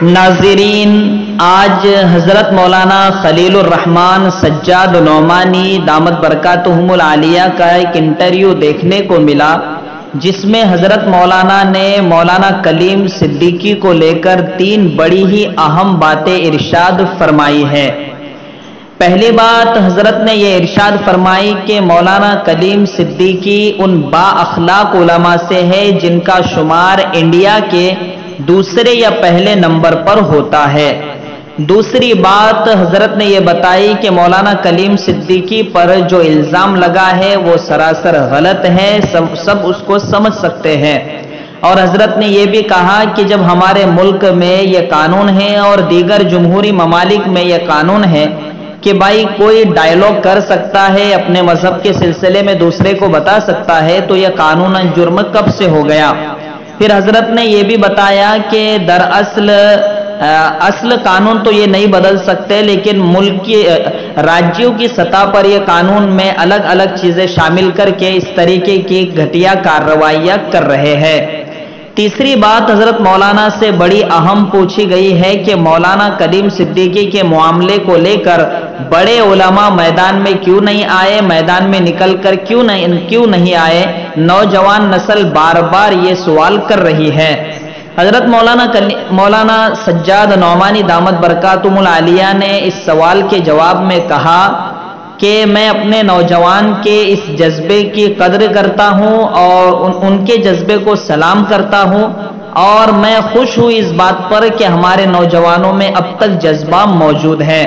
नाज़रीन, आज हज़रत मौलाना खलील उर-रहमान सज्जाद नौमानी दामत बरकातुहुमुल आलिया का एक इंटरव्यू देखने को मिला, जिसमें हज़रत मौलाना ने मौलाना कलीम सिद्दीकी को लेकर 3 बड़ी ही अहम बातें इरशाद फरमाई है। पहली बात, हज़रत ने ये इरशाद फरमाई कि मौलाना कलीम सिद्दीकी उन बाअखलाक उलमा से है जिनका शुमार इंडिया के दूसरे या पहले नंबर पर होता है। दूसरी बात, हजरत ने यह बताई कि मौलाना कलीम सिद्दीकी पर जो इल्जाम लगा है वो सरासर गलत है, सब उसको समझ सकते हैं। और हजरत ने यह भी कहा कि जब हमारे मुल्क में यह कानून है और दीगर जमहूरी ममालिक में यह कानून है कि भाई कोई डायलॉग कर सकता है, अपने मजहब के सिलसिले में दूसरे को बता सकता है, तो यह कानूनन जुर्म कब से हो गया। फिर हजरत ने यह भी बताया कि असल कानून तो ये नहीं बदल सकते, लेकिन मुल्क की राज्यों की सतह पर यह कानून में अलग अलग चीजें शामिल करके इस तरीके की घटिया कार्रवाइयां कर रहे हैं। तीसरी बात, हजरत मौलाना से बड़ी अहम पूछी गई है कि मौलाना कलीम सिद्दीकी के मामले को लेकर बड़े उलमा मैदान में क्यों नहीं आए, मैदान में निकल कर क्यों नहीं आए। नौजवान नस्ल बार बार ये सवाल कर रही है। हजरत मौलाना सज्जाद नौमानी दामत बरकातुहुमुल आलिया ने इस सवाल के जवाब में कहा कि मैं अपने नौजवान के इस जज्बे की कद्र करता हूं और उनके जज्बे को सलाम करता हूं, और मैं खुश हूं इस बात पर कि हमारे नौजवानों में अब तक जज्बा मौजूद है।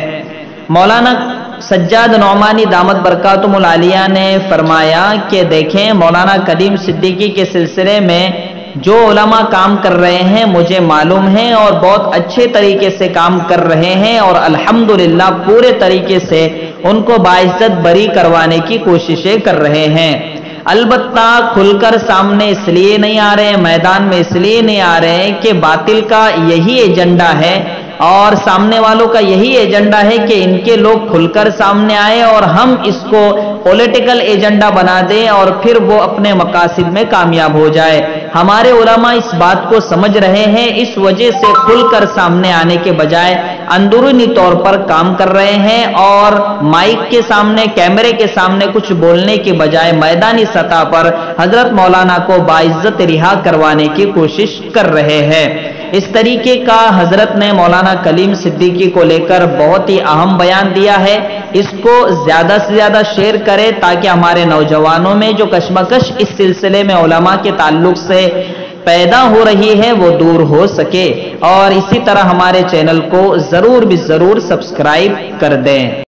मौलाना सज्जाद नौमानी दामत बरकातुहुमुल आलिया ने फरमाया कि देखें, मौलाना कलीम सिद्दीकी के सिलसिले में जो उलमा काम कर रहे हैं मुझे मालूम है और बहुत अच्छे तरीके से काम कर रहे हैं, और अल्हम्दुलिल्लाह पूरे तरीके से उनको बाइज्जत बरी करवाने की कोशिशें कर रहे हैं। अलबत्ता खुलकर सामने इसलिए नहीं आ रहे, मैदान में इसलिए नहीं आ रहे कि बातिल का यही एजेंडा है और सामने वालों का यही एजेंडा है कि इनके लोग खुलकर सामने आए और हम इसको पॉलिटिकल एजेंडा बना दें और फिर वो अपने मकासद में कामयाब हो जाए। हमारे उलमा इस बात को समझ रहे हैं, इस वजह से खुलकर सामने आने के बजाय अंदरूनी तौर पर काम कर रहे हैं और माइक के सामने, कैमरे के सामने कुछ बोलने के बजाय मैदानी सतह पर हजरत मौलाना को बाइज्जत रिहा करवाने की कोशिश कर रहे हैं। इस तरीके का हजरत ने मौलाना कलीम सिद्दीकी को लेकर बहुत ही अहम बयान दिया है। इसको ज्यादा से ज्यादा शेयर करें ताकि हमारे नौजवानों में जो कशमकश इस सिलसिले में उलमा के ताल्लुक से पैदा हो रही है वो दूर हो सके, और इसी तरह हमारे चैनल को जरूर भी जरूर सब्सक्राइब कर दें।